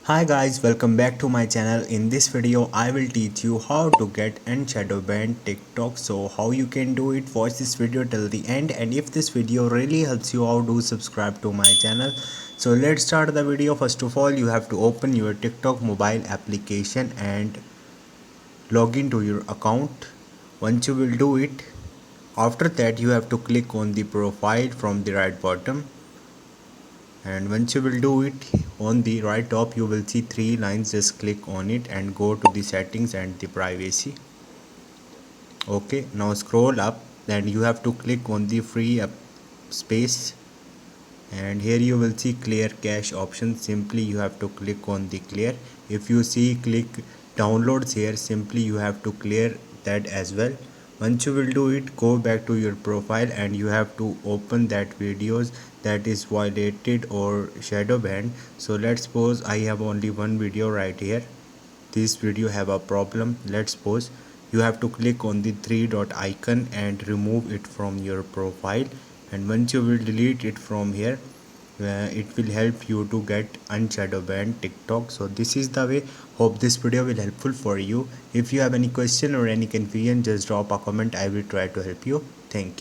Hi guys, welcome back to my channel. In this video I will teach you how to get unshadowbanned TikTok. So how you can do it, watch this video till the end, and if this video really helps you out, do subscribe to my channel. So let's start the video. First of all, you have to open your TikTok mobile application and log into your account. Once you will do it, after that you have to click on the profile from the right bottom, and once you will do it, on the right top you will see three lines. Just click on it and go to the settings and the privacy. Okay, now scroll up and you have to click on the free up space, and here you will see clear cache option. Simply you have to click on the clear. If you see click downloads here, simply you have to clear that as well. Once you will do it, go back to your profile and you have to open that videos that is violated or shadow banned. So let's suppose I have only one video right here. This video have a problem. Let's suppose you have to click on the three dot icon and remove it from your profile, and once you will delete it from here, it will help you to get unshadow banned TikTok. So this is the way. Hope this video will helpful for you. If you have any question or any confusion, just drop a comment. I will try to help you. Thank you.